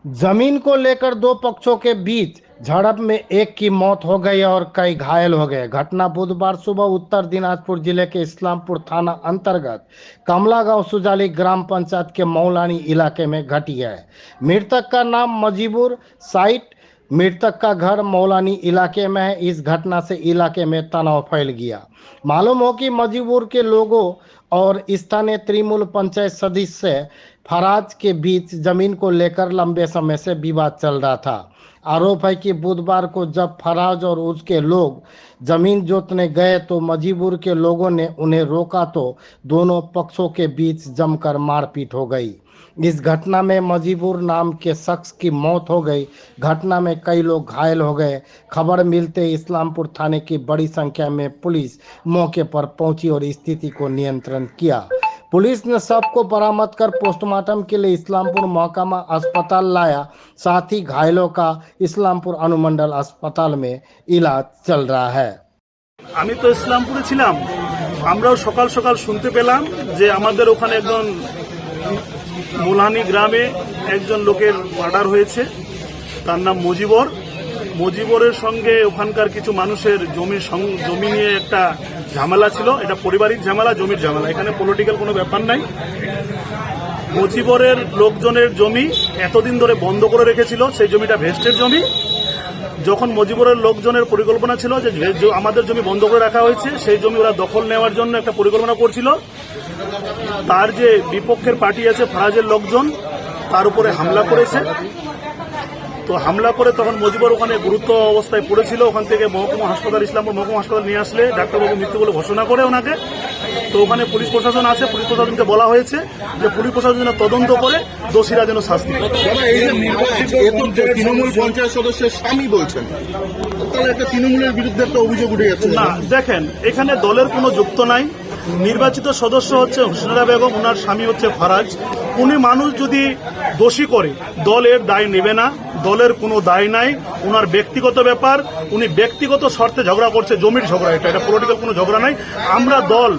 जमीन को लेकर दो पक्षों के बीच झड़प में एक की मौत हो गई और कई घायल हो गए। घटना बुधवार सुबह उत्तर दिनाजपुर जिले के इस्लामपुर थाना अंतर्गत कमला गांव सुजाली ग्राम पंचायत के मौलानी इलाके में घटी है। मृतक का नाम मजीबुर साइट, मृतक का घर मौलानी इलाके में है। इस घटना से इलाके में तनाव फैल गया। मालूम हो कि मजीबुर के लोगों और स्थानीय तृणमूल पंचायत सदस्य फराज के बीच जमीन को लेकर लंबे समय से विवाद चल रहा था। आरोप है कि बुधवार को जब फराज और उसके लोग जमीन जोतने गए तो मजीबुर के लोगों ने उन्हें रोका तो दोनों पक्षों के बीच जमकर मारपीट हो गई। इस घटना में मजीबुर नाम के शख्स की मौत हो गई। घटना में कई लोग घायल हो गए। खबर मिलते इस्लामपुर थाने की बड़ी संख्या में पुलिस मौके पर पहुंची और स्थिति को नियंत्रण किया। पुलिस ने शव को बरामद कर पोस्टमार्टम के लिए इस्लामपुर महकमा अस्पताल लाया। साथ ही घायलों का इस्लामपुर अनुमंडल अस्पताल में इलाज चल रहा है। আমি তো ইসলামপুরে ছিলাম। আমরাও সকাল সকাল শুনতে পেলাম যে আমাদের ওখানে একজন মোলানি গ্রামে একজন লোকের মার্ডার হয়েছে। তার নাম মজিবরের সঙ্গে ওখানকার কিছু মানুষের জমি নিয়ে একটা ঝামেলা ছিল। এটা পারিবারিক ঝামেলা, জমির ঝামেলা, এখানে পলিটিক্যাল কোনো ব্যাপার নাই। মজিবরের লোকজনের জমি এতদিন ধরে বন্ধ করে রেখেছিল, সেই জমিটা ভেস্টের জমি। যখন মজিবরের লোকজনের পরিকল্পনা ছিল যে আমাদের জমি বন্ধ করে রাখা হয়েছে, সেই জমি ওরা দখল নেওয়ার জন্য একটা পরিকল্পনা করছিল। তার যে বিপক্ষের পার্টি আছে ফরাজের লোকজন তার উপরে হামলা করেছে। তো হামলা করে তখন মজিবর ওখানে গুরুত্ব অবস্থায় পড়েছিল। ওখান থেকে মহকুমা হাসপাতাল, ইসলামপুর মহকুমা হাসপাতাল নিয়ে আসলে ডাক্তারবাবু মৃত্যু বলে ঘোষণা করে ওনাকে। তো ওখানে পুলিশ প্রশাসন আছে, পুলিশ প্রশাসনকে বলা হয়েছে যে পুলিশ প্রশাসন যেন তদন্ত করে দোষীরা যেন শাস্তি পায়। তৃণমূল পঞ্চায়েত সদস্যের স্বামী বলছেন, তাহলে একটা তৃণমূলের বিরুদ্ধে একটা অভিযোগ উঠে যাচ্ছে। না, দেখেন এখানে দলের কোনো যুক্ত নাই। নির্বাচিত সদস্য হচ্ছে হুসনেরা বেগম, ওনার স্বামী হচ্ছে ফারাজ। উনি মানুষ যদি দোষী করে দলের দায় নেবে না, দলের কোনো দায় নাই। ওনার ব্যক্তিগত ব্যাপার, উনি ব্যক্তিগত স্বার্থে ঝগড়া করছে, জমির ঝগড়া, এটা পলিটিক্যাল কোনো ঝগড়া নাই। আমরা দল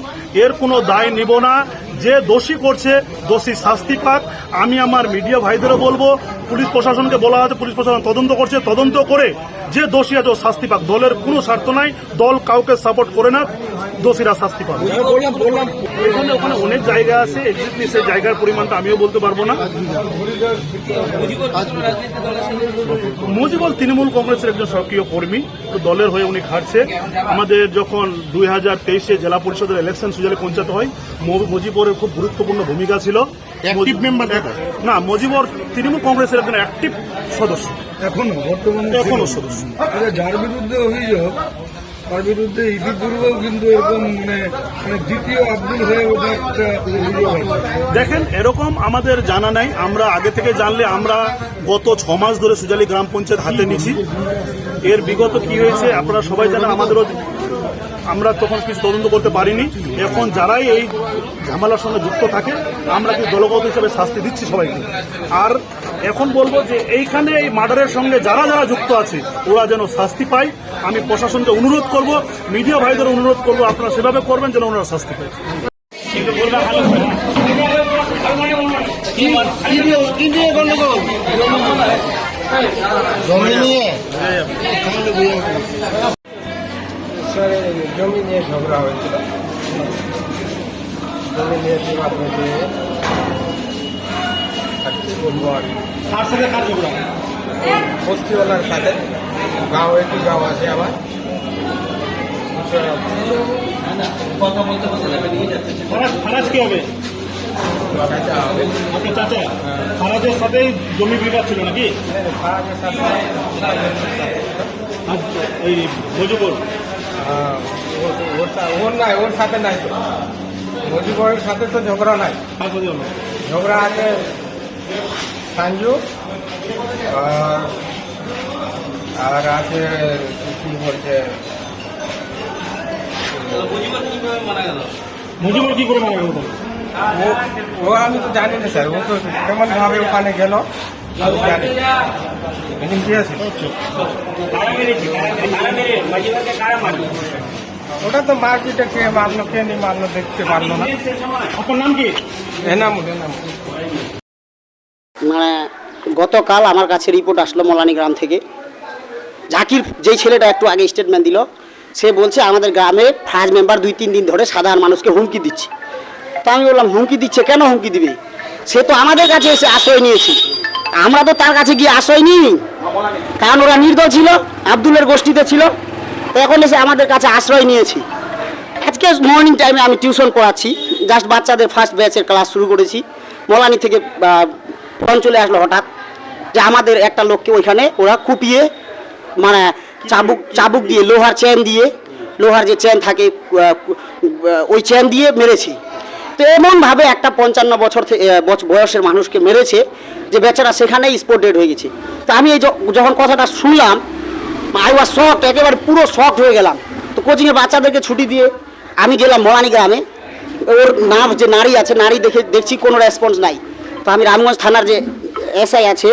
এর কোনো দায় নিব না। যে দোষী করছে দোষী শাস্তি পাক। আমি আমার মিডিয়া ভাইদেরও বলবো, পুলিশ প্রশাসনকে বলা আছে, পুলিশ প্রশাসন তদন্ত করছে, তদন্ত করে যে দোষী আছে শাস্তি পাক। দলের কোনো স্বার্থ নাই, দল কাউকে সাপোর্ট করে না, দোষীরা শাস্তি পাবে। এখানে ওখানে অনেক জায়গা আছে, এক্স্যাক্টলি সেই জায়গার পরিমাণটা আমিও বলতে পারবো না। মজিবর তৃণমূল কংগ্রেসের একজন সক্রিয় কর্মী, তো দলের হয়ে উনি খাটছে। আমাদের যখন 2023-এ জেলা পরিষদের ইলেকশন সুজালি পঞ্চায়েত হয়, মজিবরের খুব গুরুত্বপূর্ণ ভূমিকা ছিল। না, মজিবর তৃণমূল কংগ্রেসের একজন অ্যাক্টিভ সদস্য, এখনো সদস্য। যার বিরুদ্ধে অভিযোগ, তার বিরুদ্ধে ইতিপূর্বেও কিন্তু এরকম মানে দ্বিতীয় আব্দুল হয়ে ওঠা একটা অভিযোগ আছে। দেখেন, এরকম আমাদের জানা নাই। আমরা আগে থেকে জানলে আমরা গত 6 মাস ধরে সুজালি গ্রাম পঞ্চায়েত হাতে নিচ্ছি। এর বিগত কি হয়েছে আপনারা সবাই জানেন। আমরা তখন কিছু তদন্ত করতে পারিনি। এখন যারাই এই ঝামেলার সঙ্গে যুক্ত থাকে আমরা কি দলগত হিসেবে শাস্তি দিচ্ছি সবাইকে। আর এখন বলবো যে এইখানে এই মার্ডারের সঙ্গে যারা যারা যুক্ত আছে ওরা যেন শাস্তি পায়। আমি প্রশাসনকে অনুরোধ করব, মিডিয়া ভাইদের অনুরোধ করব, আপনারা সেভাবে করবেন যেন ওনারা শাস্তি পায়। জমি নিয়ে ঝগড়া হয়েছিল, জমি নিয়ে বিবাদ হয়েছে। কার সাথে কার ঝগড়া? বস্তিওয়ালার সাথে। গাঁও একটি গাঁও আছে আমার। কথা বলতে বলতে নিয়ে যাচ্ছে। ফারাজ কি হবে? আপনার চাচা? ফারাজের সাথেই জমি বিবাদ ছিল নাকি? ফারাজের সাথে এই মজিবর ওর নাই, ওর সাথে নাই তো। মজিবরের সাথে তো ঝগড়া নাই। ঝগড়া আছে সঞ্জু আর আছে কি বলছে, মজিবর কি করে মারা গেল? ও আমি তো জানি না স্যার। ও তো কেমন ভাবে ওখানে গেল জানি। ওটা তো মারপিটে কে মারলো কে নি মারলো দেখতে পারলো না। আপনার নাম কি? এনাম। মানে গতকাল আমার কাছে রিপোর্ট আসলো মলানি গ্রাম থেকে। জাকির যেই ছেলেটা একটু আগে স্টেটমেন্ট দিল, সে বলছে আমাদের গ্রামে ফার্স্ট মেম্বার 2-3 দিন ধরে সাধারণ মানুষকে হুমকি দিচ্ছে। তা আমি বললাম হুমকি দিচ্ছে কেন হুমকি দিবে? সে তো আমাদের কাছে এসে আশ্রয় নিয়েছে, আমরা তো তার কাছে গিয়ে আশ্রয় নিই, কারণ ওরা নির্দল ছিল, আব্দুলের গোষ্ঠীতে ছিল, তো এখন এসে আমাদের কাছে আশ্রয় নিয়েছি। আজকে মর্নিং টাইমে আমি টিউশন পড়াচ্ছি, জাস্ট বাচ্চাদের ফার্স্ট ব্যাচের ক্লাস শুরু করেছি। মলানি থেকে ফোন চলে আসলো হঠাৎ যে আমাদের একটা লোককে ওইখানে ওরা কুপিয়ে মানে চাবুক দিয়ে লোহার চেন দিয়ে, লোহার যে চেন থাকে ওই চেন দিয়ে মেরেছে। তো এমনভাবে একটা 55 বছর বয়সের মানুষকে মেরেছে যে বেচারা সেখানেই স্পট ডেড হয়ে গেছে। তো আমি এই যখন কথাটা শুনলাম, আই ওয়াজ শকড, একেবারে পুরো শকড হয়ে গেলাম। তো কোচিংয়ের বাচ্চাদেরকে ছুটি দিয়ে আমি গেলাম মলানি গ্রামে। ওর নাম যে নারী আছে, নারী দেখছি কোনো রেসপন্স নাই। তো আমি রামগঞ্জ থানার যে এসআই আছে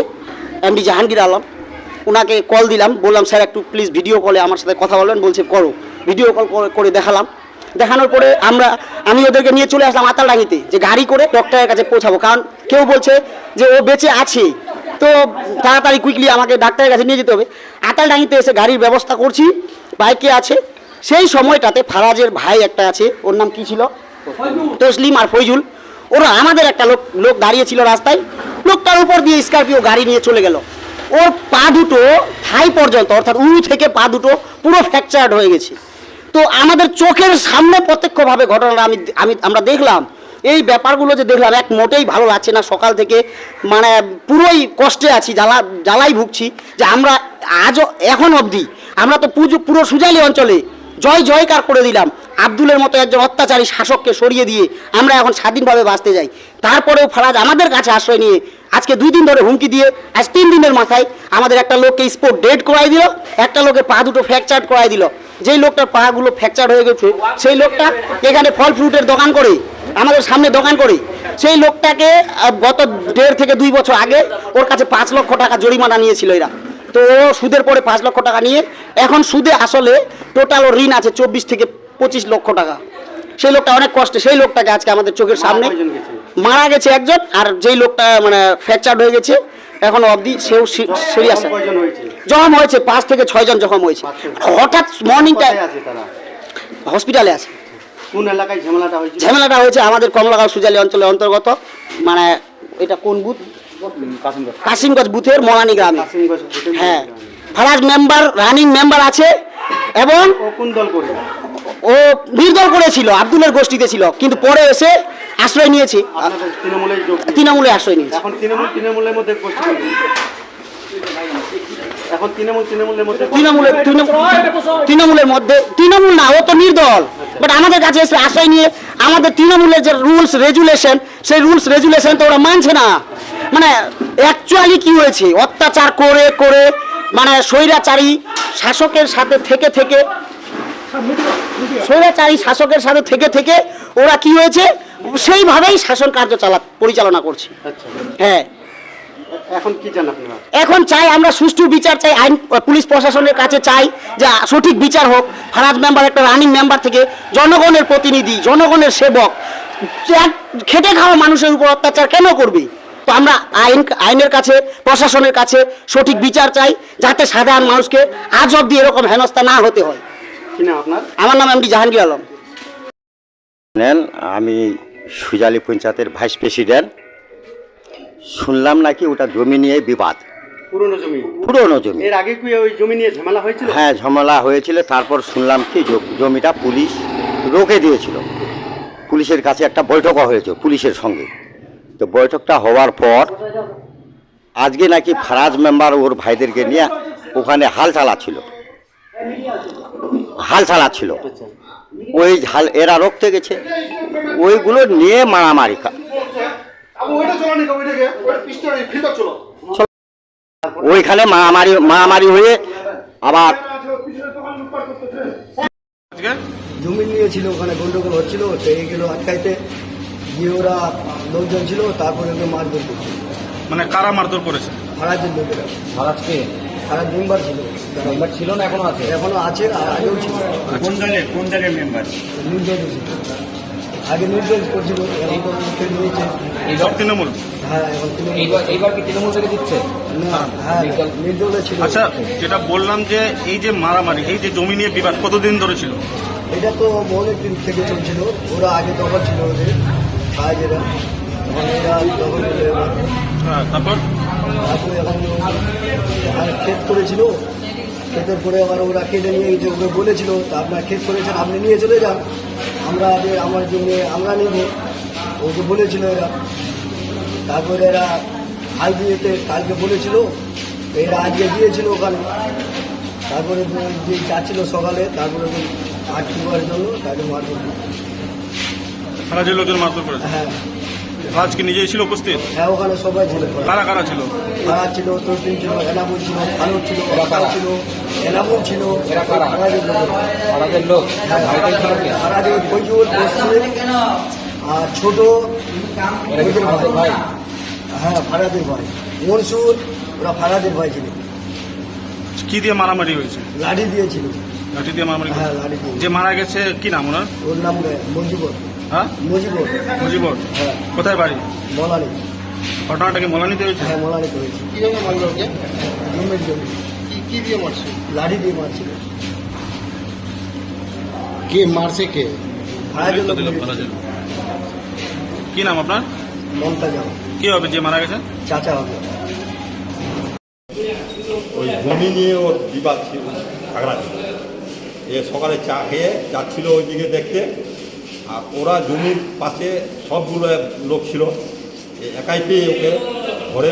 এমডি জাহাঙ্গীর আলম, ওনাকে কল দিলাম, বললাম স্যার একটু প্লিজ ভিডিও কলে আমার সাথে কথা বলবেন। বলছে করো। ভিডিও কল করে দেখালাম। দেখানোর পরে আমি ওদেরকে নিয়ে চলে আসলাম আতালডাঙ্গিতে, যে গাড়ি করে ডক্টরের কাছে পৌঁছাবো, কারণ কেউ বলছে যে ও বেঁচে আছে, তো তাড়াতাড়ি কুইকলি আমাকে ডাক্তারের কাছে নিয়ে যেতে হবে। আতালডাঙ্গিতে এসে গাড়ির ব্যবস্থা করছি, বাইকে আছে। সেই সময়টাতে ফারাজের ভাই একটা আছে, ওর নাম কি ছিল, তসলিম আর ফৈজুল, ওরা আমাদের একটা লোক দাঁড়িয়ে ছিল রাস্তায়, লোকটার উপর দিয়ে স্করপিও গাড়ি নিয়ে চলে গেল। ওর পা দুটো থাই পর্যন্ত, অর্থাৎ উরু থেকে পা দুটো পুরো ফ্র্যাকচার্ড হয়ে গেছে। তো আমাদের চোখের সামনে প্রত্যক্ষভাবে ঘটনাটা আমরা দেখলাম। এই ব্যাপারগুলো যে দেখলাম, এক মোটেই ভালো লাগছে না। সকাল থেকে মানে পুরোই কষ্টে আছি, জ্বালাই ভুগছি যে আমরা আজও এখন অবধি আমরা তো পুরো সুজালি অঞ্চলে জয়কার করে দিলাম। আব্দুলের মতো একজন অত্যাচারী শাসককে সরিয়ে দিয়ে আমরা এখন স্বাধীনভাবে বাঁচতে যাই। তারপরেও ফারাজ আমাদের কাছে আশ্রয় নিয়ে আজকে 2 দিন ধরে হুমকি দিয়ে আজ 3 দিনের মাথায় আমাদের একটা লোককে স্পট ডেড করাই দিল, একটা লোকের পা দুটো ফ্র্যাকচার করাই দিল। যেই লোকটার পাগুলো ফ্র্যাকচার হয়ে গেছে, সেই লোকটা এখানে ফল ফ্রুটের দোকান করে, আমাদের সামনে দোকান করে, সেই লোকটাকে গত 1.5 থেকে 2 বছর আগে ওর কাছে 5 লক্ষ টাকা জরিমানা নিয়েছিল এরা। তো ও সুদের পরে 5 লক্ষ টাকা নিয়ে এখন সুদে আসলে টোটাল ওর ঋণ আছে 24 থেকে 25 লক্ষ টাকা। সেই লোকটা অনেক কষ্টে, সেই লোকটাকে আজকে আমাদের চোখের সামনে মারা গেছে একজন, আর যেই লোকটা মানে ফ্র্যাকচার হয়ে গেছে এখনো অবধি সেও সিরিয়াস জখম হয়েছে। 5 থেকে 6 জন জখম হয়েছে। হঠাৎ মর্নিংটা হসপিটালে আছে। কোন এলাকায় ঝামেলাটা হয়েছে আমাদের কমলাগাঁও সুজালি অঞ্চলের অন্তর্গত, মানে এটা কোন বুথ, কাশিমগঞ্জ বুথের মলানি গ্রামে। হ্যাঁ, ফারাজ মেম্বার, রানিং মেম্বার আছে, এবং কোন দল করে? ও নির্দল করেছিল, আব্দুলের গোষ্ঠীতে ছিল, কিন্তু পরে এসে আশ্রয় নিয়েছে, তৃণমূলে আশ্রয় নিয়েছে। এখন তৃণমূলের মধ্যে এখন তৃণমূলের মধ্যে তৃণমূল না, ও তো নির্দল, বাট আমাদের কাছে এসে আশ্রয় নিয়ে আমাদের তৃণমূলের যে রুলস রেজুলেশন, সেই রুলস রেজুলেশন তো ওরা মানছে না। মানে অ্যাকচুয়ালি কি হয়েছে, অত্যাচার করে করে মানে স্বৈরাচারী শাসকের সাথে থেকে ওরা কি হয়েছে সেইভাবেই শাসন কার্য পরিচালনা করছে। হ্যাঁ, এখন কি চান আপনারা? এখন চাই আমরা সুষ্ঠু বিচার চাই, আইন পুলিশ প্রশাসনের কাছে চাই যে সঠিক বিচার হোক। ফারাজ মেম্বার একটা রানিং মেম্বার থেকে জনগণের প্রতিনিধি, জনগণের সেবক, খেটে খাওয়া মানুষের উপর অত্যাচার কেন করবে? তো আমরা আইনের কাছে, প্রশাসনের কাছে সঠিক বিচার চাই, যাতে সাধারণ মানুষকে আজ অবধি এরকম হেনস্থা না হতে হয়। আমার নাম এমডি জাহাঙ্গীর আলম। আমি সুজালি পঞ্চায়েতের ভাইস প্রেসিডেন্ট। শুনলাম নাকি ওটা জমি নিয়ে বিবাদ, পুরনো জমি। এর আগে কি ওই জমি নিয়ে ঝামেলা হয়েছিল? হ্যাঁ, ঝামেলা হয়েছিল। তারপর শুনলাম কি জমিটা পুলিশ রোকে দিয়েছিল। পুলিশের কাছে একটা বৈঠকও হয়েছে পুলিশের সঙ্গে। তো বৈঠকটা হওয়ার পর আজকে নাকি ফারাজ মেম্বার ওর ভাইদেরকে নিয়ে ওখানে হাল চালাচ্ছিল। ওই এরা রোকতে গেছে, ওইগুলো নিয়ে মারামারি। ওইখানে মারামারি হয়ে আবার জমি নিয়েছিল, ওখানে গন্ডগোল হচ্ছিল, তো এইগুলো আটকাইতে গিয়ে ওরা লোকজন ছিল, তারপরে ওকে মারধর করছিল। মানে কারা মারধর করেছে? ফারাজের লোকেরা। ফারাজকে? ফারাজ মেম্বার ছিল। মেম্বার ছিল না, এখনো আছে? এখনো আছে, আর আগেও ছিল। কোন দলের মেম্বার? নির্দল ছিল, আগে নির্দল করছিল, এখন তো নিয়েছে। তৃণমূল। হ্যাঁ এখন তৃণমূল। এইবার কি তৃণমূল থেকে দিচ্ছে? না, হ্যাঁ নির্দলে ছিল। আচ্ছা, যেটা বললাম যে এই যে মারামারি, এই যে জমি নিয়ে বিবাদ কতদিন ধরে ছিল? এটা তো অনেক দিন থেকে চলছিল। ওরা আগে দখল ছিল ওদের সাহায্যেরা, তখন এরা দখল করে হ্যাঁ, তারপর তারপরে এখন ক্ষেত করেছিল। ক্ষেতের পরে আবার ওরা কেটে নিয়ে যে ওকে বলেছিল তা আপনার ক্ষেত করেছেন আপনি নিয়ে চলে যান, আমরা আমার জন্য আমরা নেব, ওকে বলেছিল এরা। তারপরে এরা হাল দিয়েতে কালকে বলেছিল, এরা আজকে দিয়েছিল ওখানে। তারপরে যে যাচ্ছিল সকালে, তারপরে আটকে দেওয়ার জন্য তাকে মারধর করে। রাজ্যের লোকজন মারধর করেছে। হ্যাঁ রাজ কি নিজেই ছিল উপস্থিত? হ্যাঁ ওখানে সবাই ছিল। কারা কারা ছিল? ফারাজ ছিল, তসলিম ছিল, এনামুল ছিল, ফারুক ছিল, রাকাল ছিল, এনামুল ছিল। পাড়াদের লোক ফারাজের ফৈজুল, তসলিম আর ছোট ওদের ভাই। হ্যাঁ ফারাদের ভাই মনসুর, ওরা ফারাদের ভাই ছিল। কি দিয়ে মারামারি হয়েছে? লাঠি দিয়েছিল। লাঠি দিয়ে মারামারি হয়েছে। হ্যাঁ লাঠি দিয়ে। যে মারা গেছে কি নাম ওনার? ওর নাম মজিবর। হ্যাঁ, মজিবর। মুজিবর। হ্যাঁ কোথায় বাড়ি? মলানি। ঘটনাটা কি মোলানিতে হয়েছে? হ্যাঁ মলানি করেছে। কি জন্য মারলো ওকে? জমির জমি কি দিয়ে মারছে? লাঠি দিয়ে মারছিল। কে মারছে কে? ফারাজের লোক ফারাজের। কি নাম আপনার? মমতাজ কি হবে যে মারা গেছে? চাচা হবে। ওই জমি নিয়ে ওর বিবাদ ছিল, ঝগড়া ছিল। এ সকালে চা খেয়ে যাচ্ছিল ওই দিকে দেখতে, আর ওরা জমির পাশে সবগুলো লোক ছিল। এ একাই পেয়ে ওকে ঘরে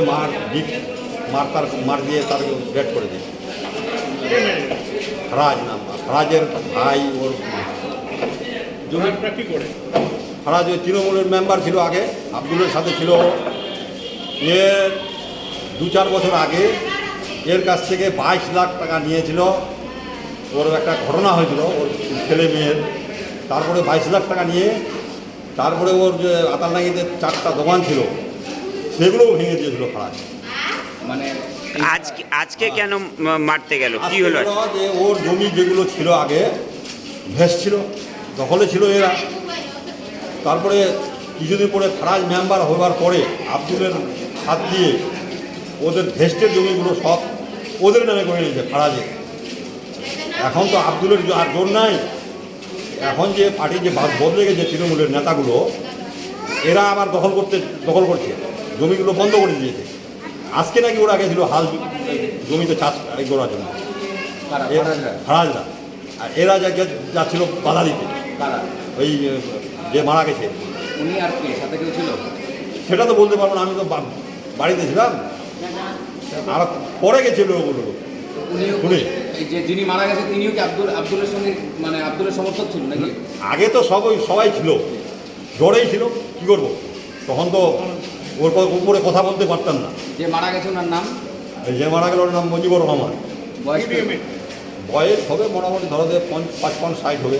মার দিয়ে তার ডেট করে দিয়েছে। রাজ নাম, রাজের ভাই। ওর জমিটা কি করে? রাজ ওই তৃণমূলের মেম্বার ছিল আগে, আব্দুলের সাথে ছিল। এর 2-4 বছর আগে এর কাছ থেকে 22 লাখ টাকা নিয়েছিল। ওর একটা ঘটনা হয়েছিল ওর ছেলে মেয়ের। তারপরে 22 লাখ টাকা নিয়ে তারপরে ওর যে আতালডাঙ্গিতে 4টা দোকান ছিল সেগুলোও ভেঙে দিয়েছিল খারাপ। মানে আজকে কেন মারতে গেল, কি হলো? যে ওর জমি যেগুলো ছিল আগে ভেস ছিল, দখলে ছিল এরা। তারপরে কিছুদিন পরে ফারাজ মেম্বার হবার পরে আব্দুলের হাত দিয়ে ওদের ভেস্টের জমিগুলো সব ওদের নামে করে নিয়েছে ফারাজে। এখন তো আব্দুলের আর জোর নাই। এখন যে পার্টি যে বদলে গেছে তৃণমূলের নেতাগুলো, এরা আবার দখল করছে, জমিগুলো বন্ধ করে দিয়েছে। আজকে নাকি ওরা গেছিল হাল জমিতে চাষ করার জন্য, ফারাজরা। আর এরা যাচ্ছিল বাধা দিতে। ওই যে মারা গেছে উনি আর কে সাথে কেউ ছিল? সেটা তো বলতে পারবো না, আমি তো বাড়িতে ছিলাম। আর পরে গেছিল ওগুলো শুনে। এই যে যিনি মারা গেছে তিনিও কি আব্দুলের সঙ্গে মানে আব্দুলের সমর্থক ছিল নাকি? আগে তো সবাই ছিল, জ্বরেই ছিল, কী করবো? তখন তো ওর উপরে কথা বলতে পারতাম না। যে মারা গেছে ওনার নাম? যে মারা গেল ওর নাম মুজিবুর রহমান। বয়স বয়স হবে মোটামুটি ধরো 55-60 হবে।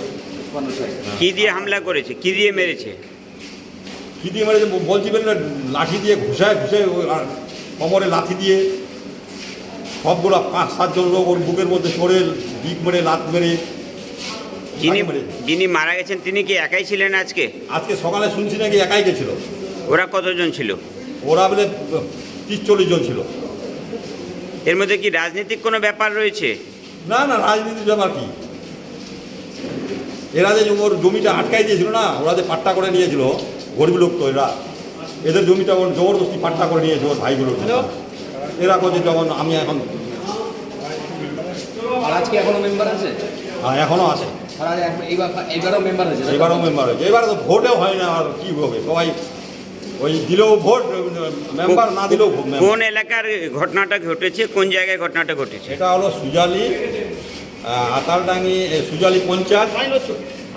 কি দিয়ে হামলা করেছে, কি দিয়ে মেরেছে? কী দিয়ে মেরেছে বলছি না, লাঠি দিয়ে ঘুষায় আর কোমরে লাঠি দিয়ে সবগুলো 5-7 জন লোক ওর বুকের মধ্যে চড়ে দিক মেরে লাত মেরে। যিনি মারা গেছেন তিনি কি একাই ছিলেন আজকে? আজকে সকালে শুনছি নাকি একাই গেছিল। ওরা কতজন ছিল? ওরা বলে 30-40 জন ছিল। এর মধ্যে কি রাজনৈতিক কোনো ব্যাপার রয়েছে? না না, রাজনীতির ব্যাপার কি? এরা যে ওর জমিটা আটকাই দিয়েছিল না, ওরা যে পাট্টা করে নিয়েছিল, গরিব লোক তো এরা, এদের জমিটা ওর জবরদস্তি পাট্টা করে নিয়েছে ওর ভাইগুলোর। এরা করছে যখন আমি এখন আজকে এখনো মেম্বার আছে? এখনও আছে। এইবারও মেম্বার হয়েছে? এবারও মেম্বার হয়েছে। এবারে তো ভোটেও হয় না, আর কী হবে? সবাই ওই দিলেও ভোট মেম্বার, না দিলেও কোন এলাকার ঘটনাটা ঘটেছে, কোন জায়গায় ঘটনাটা ঘটেছে? এটা হলো সুজালি আতালডাঙ্গি, সুজালি পঞ্চায়েত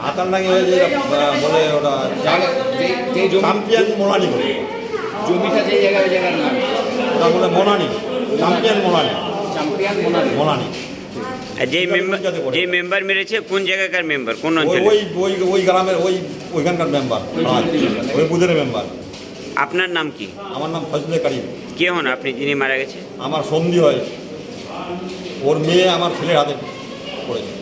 আতালডাঙ্গি হয়ে যে বলে ওরা চ্যাম্পিয়ন মোলানি বলে। জমিটা যে জায়গায় ওই জায়গার নাম ওটা বলে মোলানি, চ্যাম্পিয়ন মোলানি। মোলানি আর যে মেম্বার মেরেছে কোন জায়গাকার মেম্বার, কোন অঞ্চলে? ওই গ্রামের ওইখানকার মেম্বার, ওই বুথের মেম্বার। আপনার নাম কি? আমার নাম ফজলে কারিম। কে হন আপনি যিনি মারা গেছে? আমার সন্ধি হয়, ওর মেয়ে আমার ছেলের হাতে পড়েছে।